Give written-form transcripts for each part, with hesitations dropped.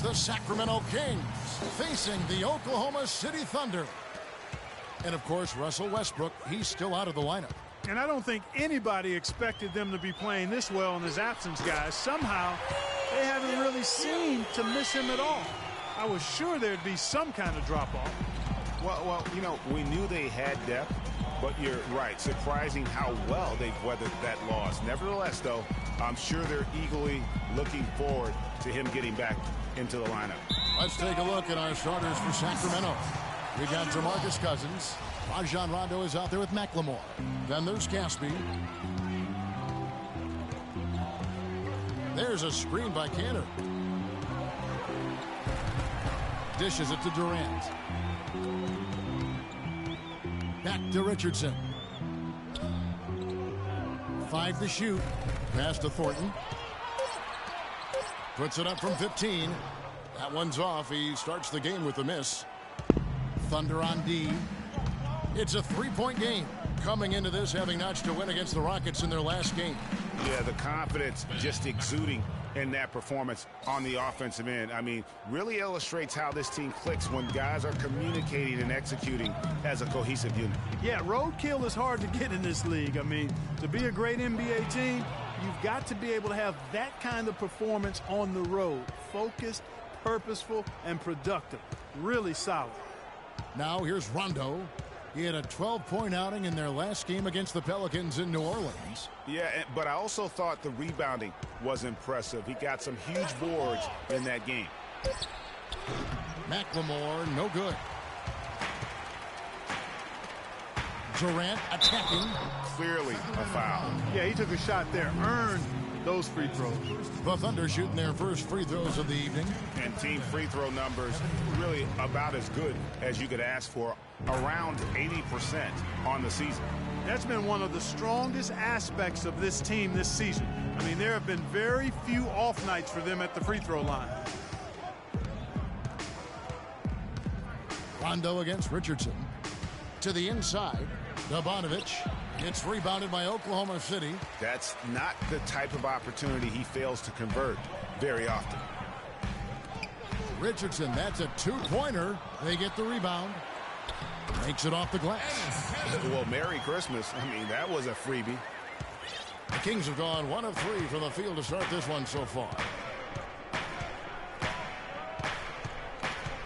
The Sacramento Kings facing the Oklahoma City Thunder. And, of course, Russell Westbrook, he's still out of the lineup. And I don't think anybody expected them to be playing this well in his absence, guys. Somehow, they haven't really seemed to miss him at all. I was sure there'd be some kind of drop-off. Well, you know, we knew they had depth, but you're right. Surprising how well they've weathered that loss. Nevertheless, though, I'm sure they're eagerly looking forward to him getting back into the lineup. Let's take a look at our starters for Sacramento. We got DeMarcus Cousins. Rajon Rondo is out there with McLemore. Then there's Caspi. There's a screen by Cantor. Dishes it to Durant. Back to Richardson. 5 to shoot. Pass to Thornton. Puts it up from 15. That one's off. He starts the game with a miss. Thunder on D. It's a three-point game. Coming into this, having notched a win against the Rockets in their last game. Yeah, the confidence just exuding in that performance on the offensive end. I mean, really illustrates how this team clicks when guys are communicating and executing as a cohesive unit. Yeah, roadkill is hard to get in this league. I mean, to be a great NBA team, you've got to be able to have that kind of performance on the road. Focused, purposeful, and productive. Really solid. Now here's Rondo. He had a 12-point outing in their last game against the Pelicans in New Orleans. Yeah, but I also thought the rebounding was impressive. He got some huge boards in that game. McLemore, no good. Durant attacking. Clearly a foul. Yeah, he took a shot there. Earned those free throws. The Thunder shooting their first free throws of the evening. And team free throw numbers really about as good as you could ask for. Around 80% on the season. That's been one of the strongest aspects of this team this season. I mean, there have been very few off nights for them at the free throw line. Rondo against Richardson. To the inside. Bogdanović. It's rebounded by Oklahoma City. That's not the type of opportunity he fails to convert very often. Richardson, that's a two-pointer. They get the rebound. Makes it off the glass. Well, Merry Christmas. I mean, that was a freebie. The Kings have gone 1 of 3 from the field to start this one so far.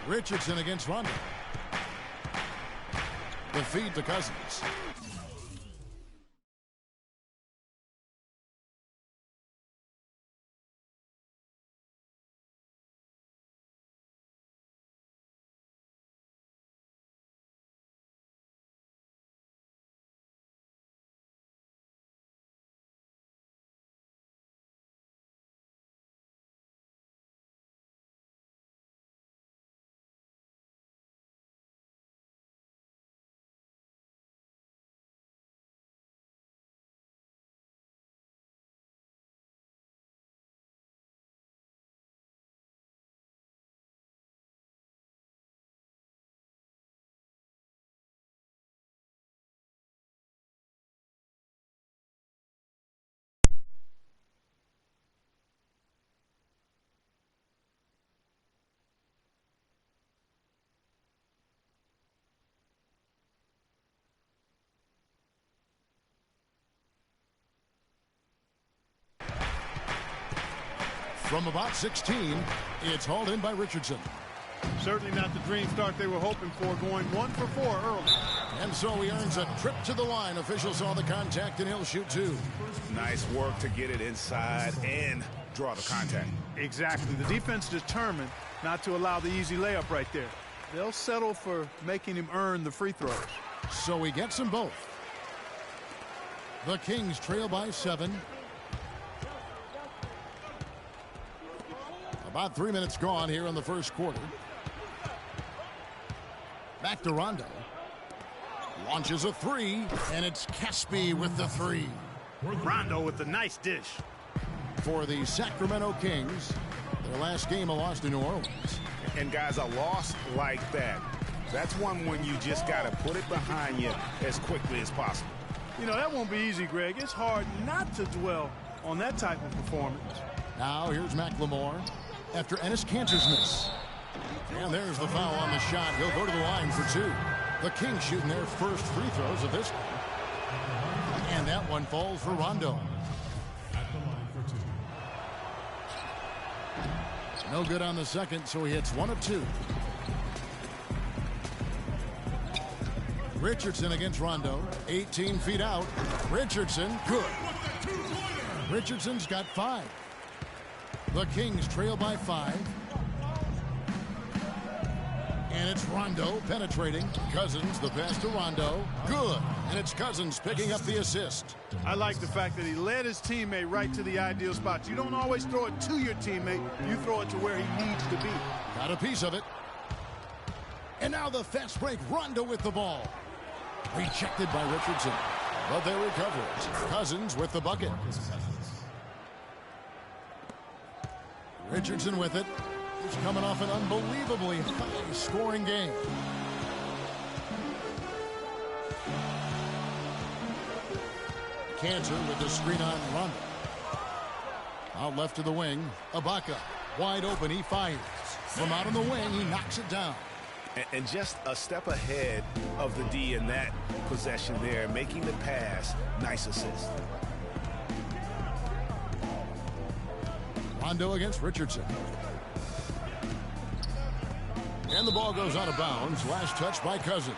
Richardson against Rondo. The feed to Cousins. From about 16, it's hauled in by Richardson. Certainly not the dream start they were hoping for, going 1 for 4 early. And so he earns a trip to the line. Officials saw the contact, and he'll shoot 2. Nice work to get it inside and draw the contact. Exactly. The defense determined not to allow the easy layup right there. They'll settle for making him earn the free throws. So he gets them both. The Kings trail by 7. About 3 minutes gone here in the first quarter. Back to Rondo. Launches a 3, and it's Caspi with the 3. Rondo with the nice dish. For the Sacramento Kings, their last game a loss to New Orleans. And guys, a loss like that, that's one when you just got to put it behind you as quickly as possible. You know, that won't be easy, Greg. It's hard not to dwell on that type of performance. Now here's McLemore. after Enes Kanter's miss. And there's the foul on the shot. He'll go to the line for two. The Kings shooting their first free throws of this game. And that one falls for Rondo. No good on the second, so he hits 1 of 2. Richardson against Rondo. 18 feet out. Richardson, good. Richardson's got 5. The Kings trail by 5. And it's Rondo penetrating. Cousins, the pass to Rondo. Good. And it's Cousins picking up the assist. I like the fact that he led his teammate right to the ideal spot. You don't always throw it to your teammate. You throw it to where he needs to be. Got a piece of it. And now the fast break. Rondo with the ball. Rejected by Richardson. But they recover it. Cousins with the bucket. Richardson with it. He's coming off an unbelievably high-scoring game. Kanter with the screen on Rondo. Out left to the wing. Ibaka wide open. He fires. From out on the wing, he knocks it down. And just a step ahead of the D in that possession there, making the pass. Nice assist. Rondo against Richardson. And the ball goes out of bounds. Last touch by Cousins.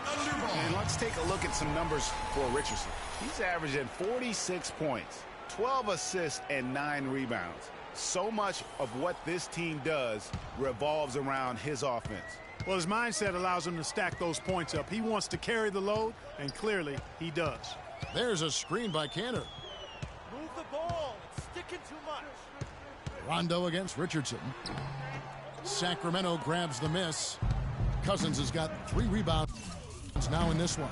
And let's take a look at some numbers for Richardson. He's averaging 46 points, 12 assists, and 9 rebounds. So much of what this team does revolves around his offense. Well, his mindset allows him to stack those points up. He wants to carry the load, and clearly he does. There's a screen by Kanter. Move the ball. It's sticking too much. Rondo against Richardson. Sacramento grabs the miss. Cousins has got 3 rebounds now in this one.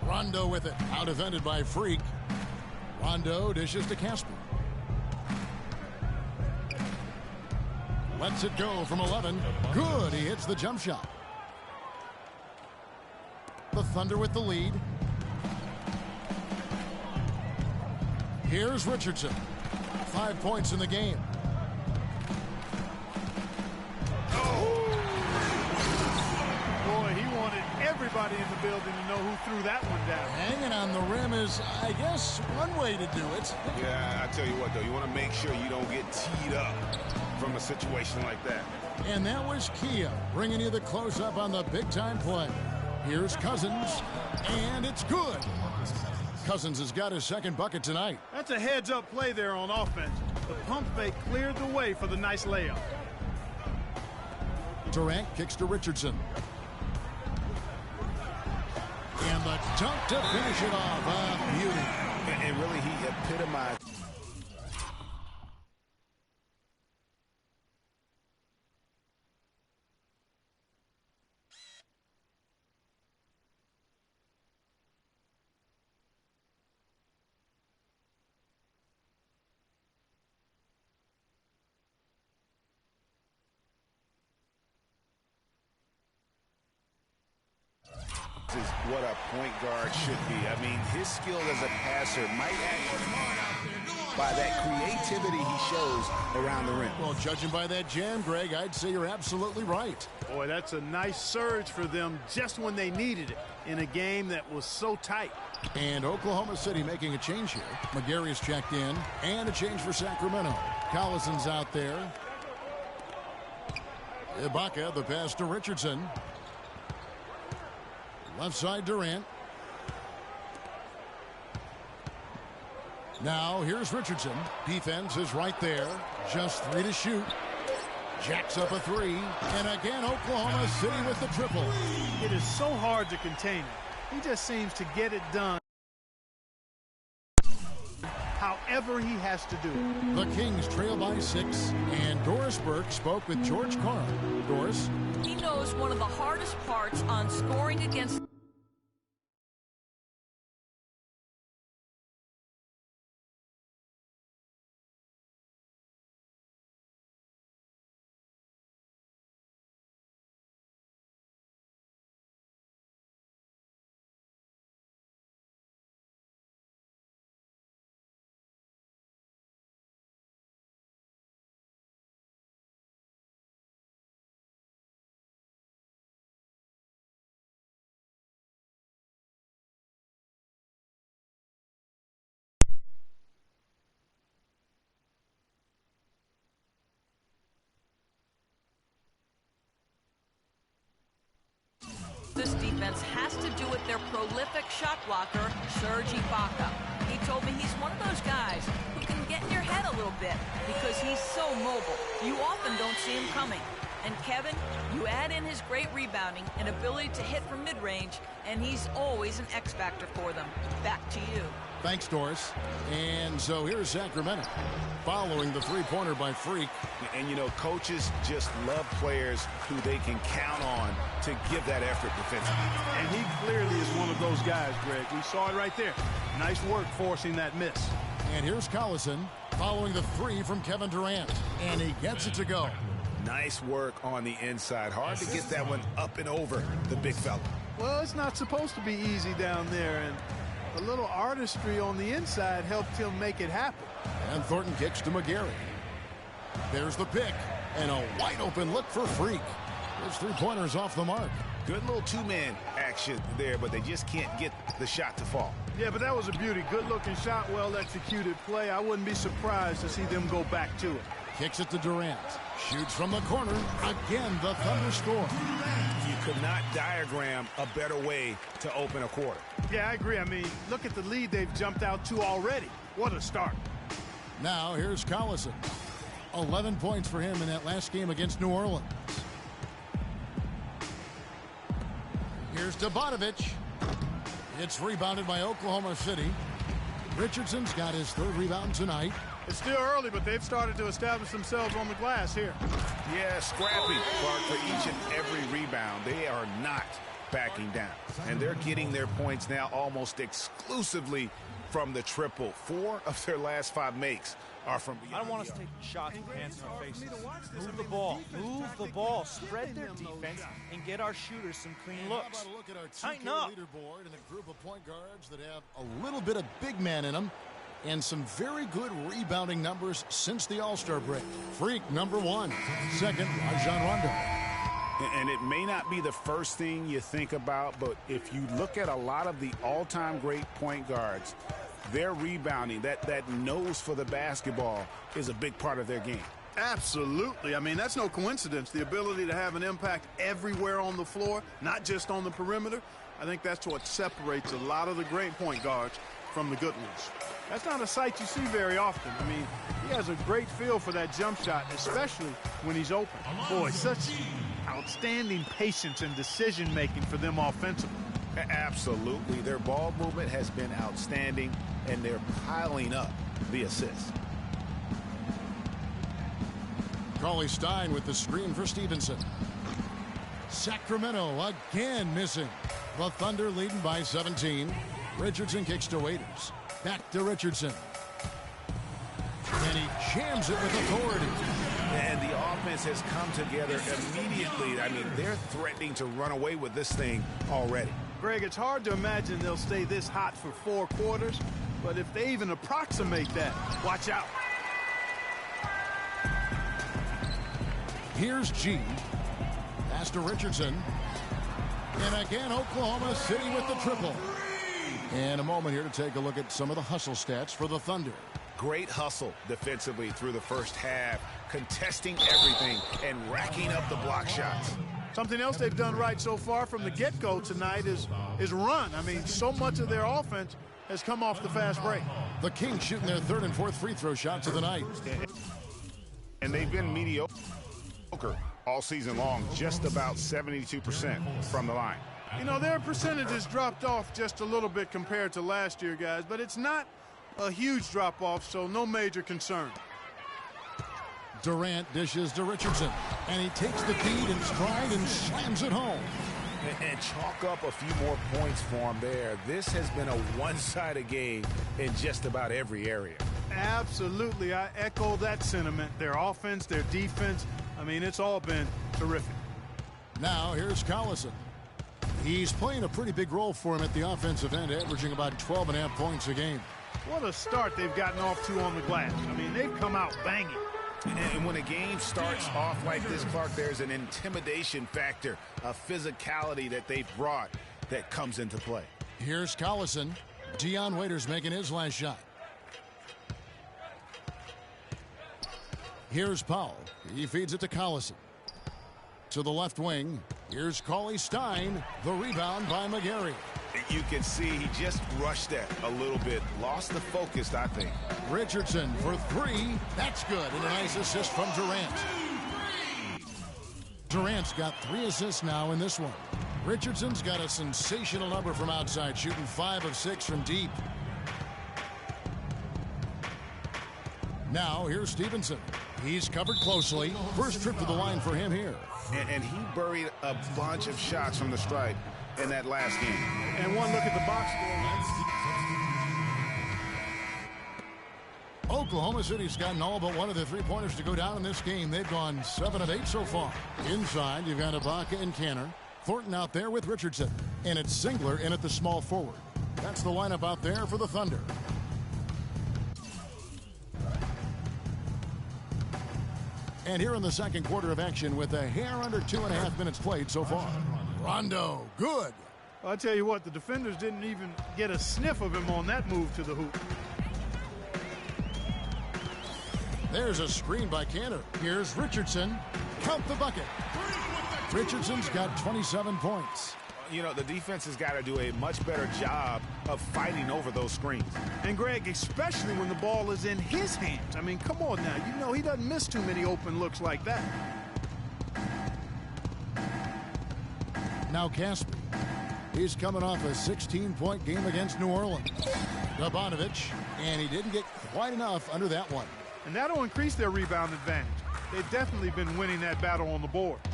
Rondo with it. Out defended by Freak. Rondo dishes to Casper. Lets it go from 11. Good. He hits the jump shot. The Thunder with the lead. Here's Richardson. 5 points in the game. Boy, he wanted everybody in the building to know who threw that one down. Hanging on the rim is, I guess, one way to do it. Yeah, I tell you what, though, you want to make sure you don't get teed up from a situation like that. And that was Kia bringing you the close-up on the big-time play. Here's Cousins, and it's good. Cousins has got his second bucket tonight. That's a heads-up play there on offense. The pump fake cleared the way for the nice layup. Durant kicks to Richardson. And the dunk to finish it off. Beauty. And really, he epitomized. Is what a point guard should be. I mean, his skill as a passer might actually by that creativity he shows around the rim. Well, judging by that jam, Greg, I'd say you're absolutely right. Boy, that's a nice surge for them just when they needed it in a game that was so tight. And Oklahoma City making a change here. McGarry's checked in, and a change for Sacramento. Collison's out there. Ibaka, the pass to Richardson. Left side Durant. Now here's Richardson. Defense is right there. Just 3 to shoot. Jacks up a 3. And again, Oklahoma City with the triple. It is so hard to contain him. He just seems to get it done however he has to do it. The Kings trail by 6. And Doris Burke spoke with George Karl. Doris? He knows one of the hardest parts on scoring against defense has to do with their prolific shot blocker, Serge Ibaka. He told me he's one of those guys who can get in your head a little bit because he's so mobile. You often don't see him coming. And Kevin, you add in his great rebounding and ability to hit from mid-range, and he's always an X factor for them. Back to you. Thanks, Doris. And so here's Sacramento following the three-pointer by Freak. And, you know, coaches just love players who they can count on to give that effort defensively. And he clearly is one of those guys, Greg. We saw it right there. Nice work forcing that miss. And here's Collison following the three from Kevin Durant. And he gets it to go. Nice work on the inside. Hard to get that one up and over the big fella. Well, it's not supposed to be easy down there, and a little artistry on the inside helped him make it happen. And Thornton kicks to McGarry. There's the pick, and a wide-open look for Freak. His three-pointer's off the mark. Good little two-man action there, but they just can't get the shot to fall. Yeah, but that was a beauty. Good-looking shot, well-executed play. I wouldn't be surprised to see them go back to it. Kicks it to Durant. Shoots from the corner. Again, the Thunder score. You could not diagram a better way to open a quarter. Yeah, I agree. I mean, look at the lead they've jumped out to already. What a start. Now, here's Collison. 11 points for him in that last game against New Orleans. Here's Bogdanovic. It's rebounded by Oklahoma City. Richardson's got his third rebound tonight. It's still early, but they've started to establish themselves on the glass here. Yeah, scrappy, Clark, for each and every rebound. They are not backing down. And they're getting their points now almost exclusively from the triple. 4 of their last 5 makes are from beyond. I don't want us taking shots and hands in our faces. Move the ball. Move the ball. Spread their defense and get our shooters some clean looks. Look at our Tighten 2K up. leaderboard and a group of point guards that have a little bit of big man in them and some very good rebounding numbers since the All-Star break. Freak, number 1. Second, Rajon Rondo. And it may not be the first thing you think about, but if you look at a lot of the all-time great point guards, their rebounding, that nose for the basketball is a big part of their game. Absolutely. I mean, that's no coincidence. The ability to have an impact everywhere on the floor, not just on the perimeter. I think that's what separates a lot of the great point guards from the good ones. That's not a sight you see very often. I mean, he has a great feel for that jump shot, especially when he's open. Boy, such outstanding patience and decision-making for them offensively. Absolutely. Their ball movement has been outstanding, and they're piling up the assists. Cauley-Stein with the screen for Stevenson. Sacramento again missing. The Thunder leading by 17. Richardson kicks to Waiters. Back to Richardson. And he jams it with authority. And the offense has come together immediately. I mean, they're threatening to run away with this thing already. Greg, it's hard to imagine they'll stay this hot for 4 quarters, but if they even approximate that, watch out. Here's G. Pass to Richardson. And again, Oklahoma City with the triple. And a moment here to take a look at some of the hustle stats for the Thunder. Great hustle defensively through the first half, contesting everything and racking up the block shots. Something else they've done right so far from the get-go tonight is run. I mean, so much of their offense has come off the fast break. The Kings shooting their third and fourth free throw shots of the night. And they've been mediocre all season long, just about 72% from the line. You know, their percentage has dropped off just a little bit compared to last year, guys, but it's not a huge drop-off, so no major concern. Durant dishes to Richardson, and he takes the feed in stride and slams it home. And chalk up a few more points for him there. This has been a one-sided game in just about every area. Absolutely. I echo that sentiment. Their offense, their defense, I mean, it's all been terrific. Now, here's Collison. He's playing a pretty big role for him at the offensive end, averaging about 12.5 points a game. What a start they've gotten off to on the glass. I mean, they've come out banging. And when a game starts off like this, Clark, there's an intimidation factor, a physicality that they've brought that comes into play. Here's Collison. Dion Waiters making his last shot. Here's Powell. He feeds it to Collison. To the left wing. Here's Cauley Stein. The rebound by McGarry. You can see he just rushed that a little bit. Lost the focus, I think. Richardson for three. That's good. And a nice assist from Durant. Durant's got 3 assists now in this one. Richardson's got a sensational number from outside, shooting 5 of 6 from deep. Now here's Stevenson. He's covered closely. First trip to the line for him here. And he buried a bunch of shots from the stripe in that last game. And one look at the box score. Oklahoma City's gotten all but one of the three-pointers to go down in this game. They've gone 7 of 8 so far. Inside, you've got Ibaka and Kanter. Thornton out there with Richardson. And it's Singler in at the small forward. That's the lineup out there for the Thunder. And here in the second quarter of action with a hair under 2.5 minutes played so far. Rondo, good. Well, I tell you what, the defenders didn't even get a sniff of him on that move to the hoop. There's a screen by Kanter. Here's Richardson. Count the bucket. Richardson's got 27 points. You know, the defense has got to do a much better job of fighting over those screens. And, Greg, especially when the ball is in his hands. I mean, come on now. You know he doesn't miss too many open looks like that. Now Caspi. He's coming off a 16-point game against New Orleans. Gabonovich, and he didn't get quite enough under that one. And that'll increase their rebound advantage. They've definitely been winning that battle on the boards.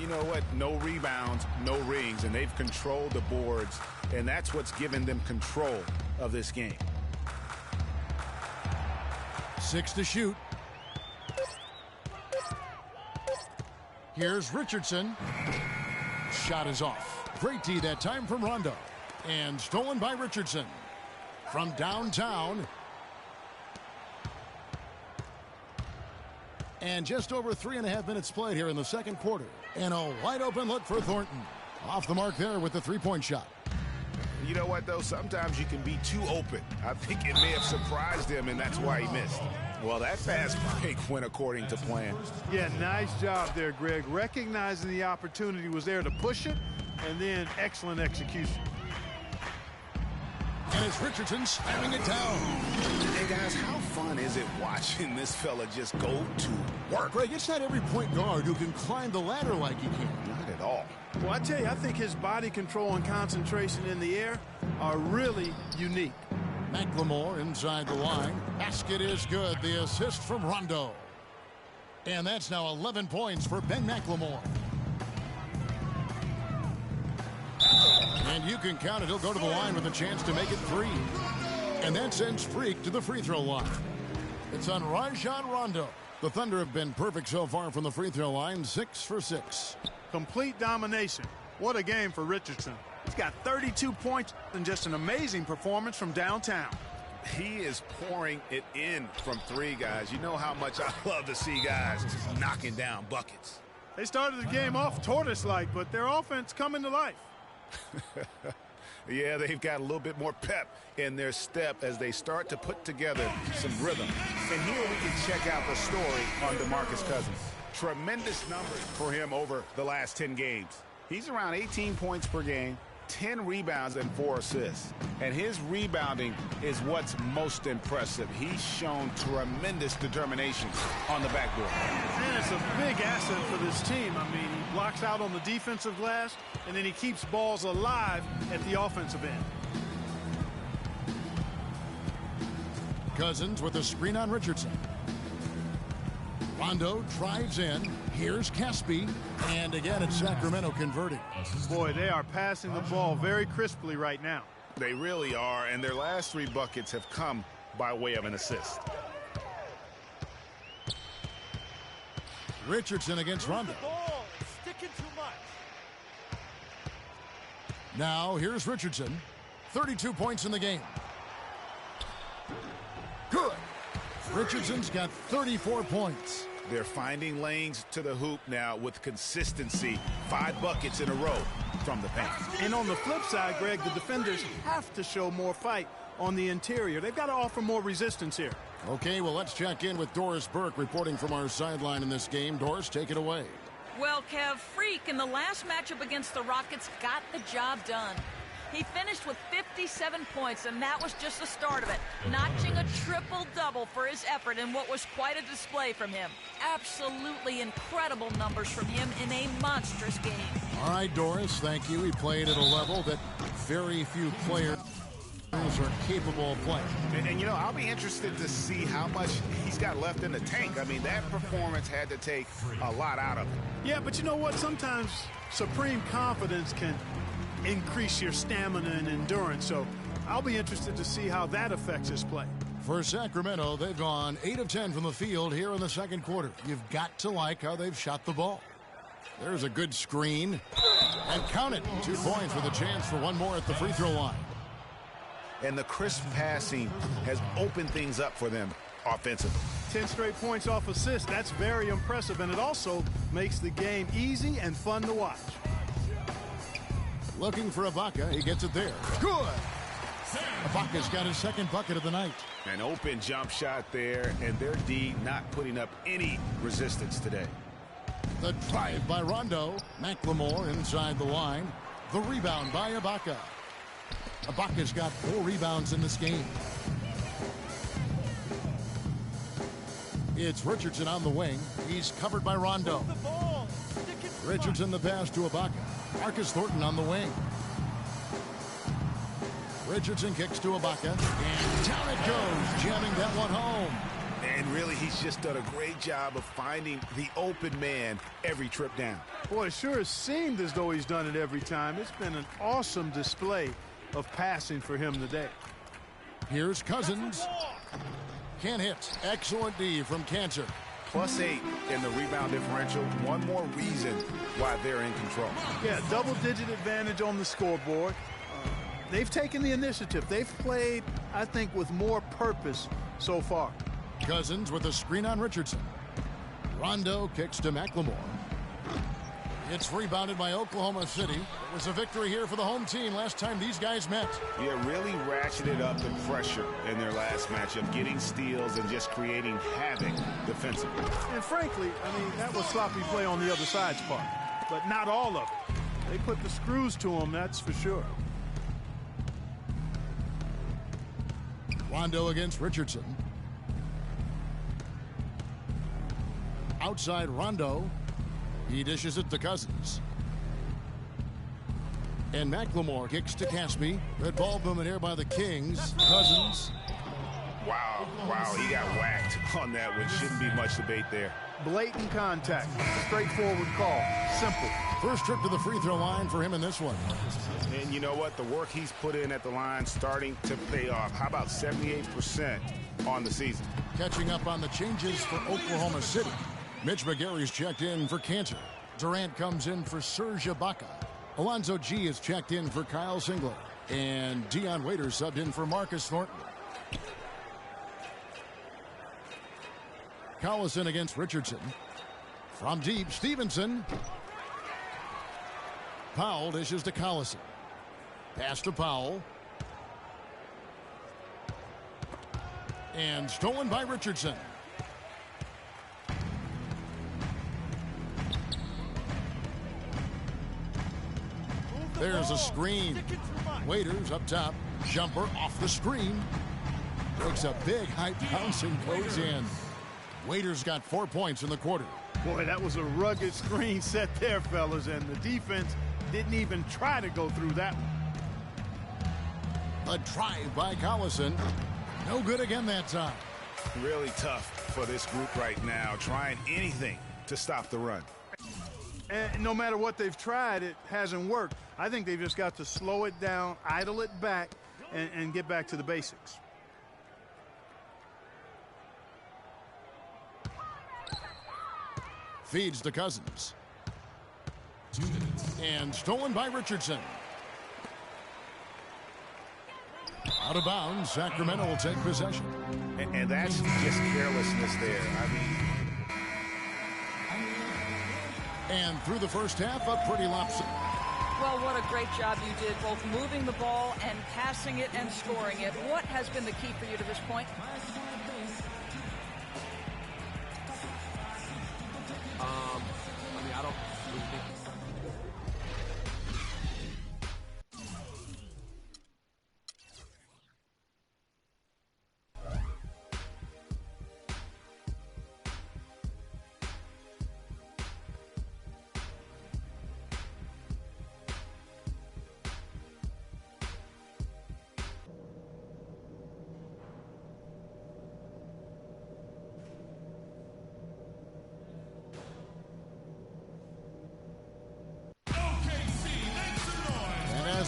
You know what? No rebounds, no rings, and they've controlled the boards, and that's what's given them control of this game. 6 to shoot. Here's Richardson. Shot is off. Great tee that time from Rondo. And stolen by Richardson. From downtown. And just over 3.5 minutes played here in the second quarter. And a wide open look for Thornton. Off the mark there with the three-point shot. You know what, though? Sometimes you can be too open. I think it may have surprised him, and that's why he missed. Well, that fast break went according to plan. Yeah, nice job there, Greg. Recognizing the opportunity was there to push it, and then excellent execution. And it's Richardson slamming it down. Hey, guys, how fun is it watching this fella just go to work? Greg, it's not every point guard who can climb the ladder like he can. Not at all. Well, I tell you, I think his body control and concentration in the air are really unique. McLemore inside the line. Basket is good. The assist from Rondo. And that's now 11 points for Ben McLemore. And you can count it. He'll go to the line with a chance to make it 3. And that sends Freak to the free throw line. It's on Rajon Rondo. The Thunder have been perfect so far from the free throw line. 6 for 6. Complete domination. What a game for Richardson. He's got 32 points and just an amazing performance from downtown. He is pouring it in from 3, guys. You know how much I love to see guys knocking down buckets. They started the game off tortoise-like, but their offense coming to life. Yeah, they've got a little bit more pep in their step as they start to put together some rhythm. And here we can check out the story on DeMarcus Cousins. Tremendous numbers for him over the last 10 games. He's around 18 points per game, 10 rebounds and 4 assists. And his rebounding is what's most impressive. He's shown tremendous determination on the backboard. And it's a big asset for this team. I mean, he blocks out on the defensive glass, and then he keeps balls alive at the offensive end. Cousins with a screen on Richardson. Rondo drives in. Here's Caspi. And again, it's Sacramento converting. Boy, they are passing the ball very crisply right now. They really are, and their last 3 buckets have come by way of an assist. Richardson against Rondo. Sticking too much. Now, here's Richardson. 32 points in the game. Good. Richardson's got 34 points. They're finding lanes to the hoop now with consistency. 5 buckets in a row from the paint. And on the flip side, Greg, the defenders have to show more fight on the interior. They've got to offer more resistance here. Okay, well, let's check in with Doris Burke reporting from our sideline in this game. Doris, take it away. Well, Kev, Freak in the last matchup against the Rockets got the job done. He finished with 57 points, and that was just the start of it, notching a triple-double for his effort in what was quite a display from him. Absolutely incredible numbers from him in a monstrous game. All right, Doris, thank you. He played at a level that very few players are capable of playing. And, you know, I'll be interested to see how much he's got left in the tank. I mean, that performance had to take a lot out of him. Yeah, but you know what? Sometimes supreme confidence can increase your stamina and endurance. So I'll be interested to see how that affects his play. For Sacramento, they've gone 8 of 10 from the field here in the second quarter. You've got to like how they've shot the ball. There's a good screen. And count it. 2 points with a chance for one more at the free throw line. And the crisp passing has opened things up for them offensively. 10 straight points off assists. That's very impressive, and it also makes the game easy and fun to watch. Looking for Ibaka. He gets it there. Good. Ibaka's got his second bucket of the night. An open jump shot there, and their D not putting up any resistance today. The drive by Rondo. McLemore inside the line. The rebound by Ibaka. Ibaka's got 4 rebounds in this game. It's Richardson on the wing. He's covered by Rondo. Richardson the pass to Ibaka. Marcus Thornton on the wing. Richardson kicks to Ibaka. And down it goes, jamming that one home. And really, he's just done a great job of finding the open man every trip down. Boy, it sure has seemed as though he's done it every time. It's been an awesome display of passing for him today. Here's Cousins. Can't hit. Excellent D from Cancer. +8 in the rebound differential. One more reason why they're in control. Yeah, double-digit advantage on the scoreboard. They've taken the initiative. They've played, I think, with more purpose so far. Cousins with a screen on Richardson. Rondo kicks to McLemore. It's rebounded by Oklahoma City. It was a victory here for the home team last time these guys met. Yeah, really ratcheted up the pressure in their last matchup, getting steals and just creating havoc defensively. And frankly, I mean, that was sloppy play on the other side's part. But not all of it. They put the screws to them, that's for sure. Rondo against Richardson. Outside Rondo. He dishes it to Cousins. And McLemore kicks to Caspi. Red ball movement here by the Kings. Cousins. Wow, he got whacked on that one. Shouldn't be much debate there. Blatant contact. Straightforward call. Simple. First trip to the free throw line for him in this one. And you know what? The work he's put in at the line starting to pay off. How about 78% on the season? Catching up on the changes for Oklahoma City. Mitch McGary's checked in for Cantor. Durant comes in for Serge Ibaka. Alonzo G is checked in for Kyle Singler. And Dion Waiters subbed in for Marcus Thornton. Collison against Richardson. From deep, Stevenson. Powell dishes to Collison. Pass to Powell. And stolen by Richardson. There's a screen. Waiters up top. Jumper off the screen. Breaks a big high bounce and goes in. Waiters got 4 points in the quarter. Boy, that was a rugged screen set there, fellas, and the defense didn't even try to go through that one. A drive by Collison. No good again that time. Really tough for this group right now, trying anything to stop the run. And no matter what they've tried, it hasn't worked. I think they've just got to slow it down, idle it back, and get back to the basics. Feeds to Cousins. And stolen by Richardson. Out of bounds, Sacramento will take possession. And that's just carelessness there. I mean, and through the first half, a pretty lopsided. Well, what a great job you did, both moving the ball and passing it and scoring it. What has been the key for you to this point? I mean, I don't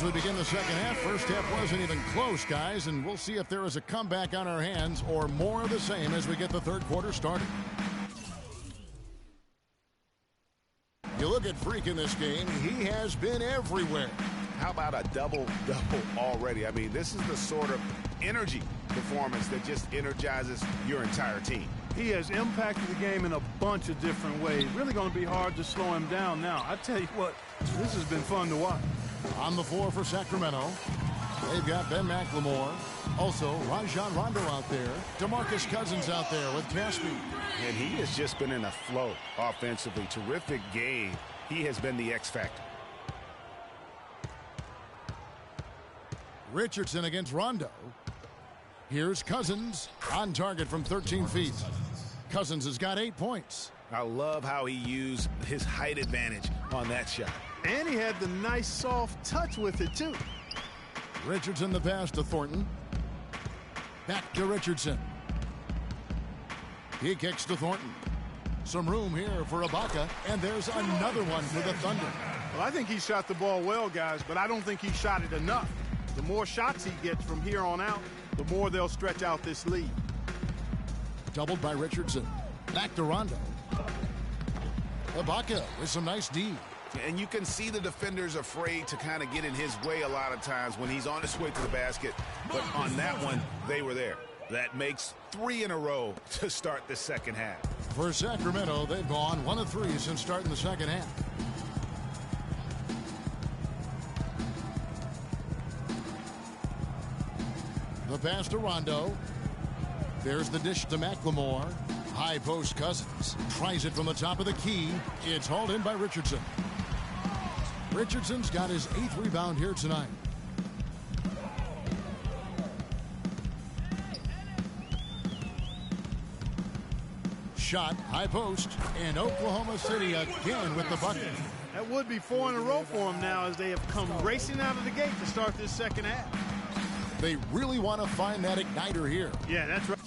As we begin the second half, first half wasn't even close, guys, and we'll see if there is a comeback on our hands or more of the same as we get the third quarter started. You look at Freak in this game, he has been everywhere. How about a double-double already? I mean, this is the sort of energy performance that just energizes your entire team. He has impacted the game in a bunch of different ways. Really going to be hard to slow him down now. I tell you what, this has been fun to watch. On the floor for Sacramento, they've got Ben McLemore. Also, Rajon Rondo out there. DeMarcus Cousins out there with Caspi. And he has just been in a flow offensively. Terrific game. He has been the X factor. Richardson against Rondo. Here's Cousins on target from 13 feet. Cousins has got 8 points. I love how he used his height advantage on that shot. And he had the nice soft touch with it, too. Richardson the pass to Thornton. Back to Richardson. He kicks to Thornton. Some room here for Ibaka, and there's another one for the Thunder. Well, I think he shot the ball well, guys, but I don't think he shot it enough. The more shots he gets from here on out, the more they'll stretch out this lead. Doubled by Richardson. Back to Rondo. Ibaka with some nice D. And you can see the defenders afraid to kind of get in his way a lot of times when he's on his way to the basket. But on that one, they were there. That makes 3 in a row to start the second half. For Sacramento, they've gone 1 of 3 since starting the second half. The pass to Rondo. There's the dish to McLemore. High post Cousins. Tries it from the top of the key. It's hauled in by Richardson. Richardson's got his 8th rebound here tonight. Shot, high post, and Oklahoma City again with the bucket. That would be 4 in a row for him now as they have come racing out of the gate to start this second half. They really want to find that igniter here. Yeah, that's right.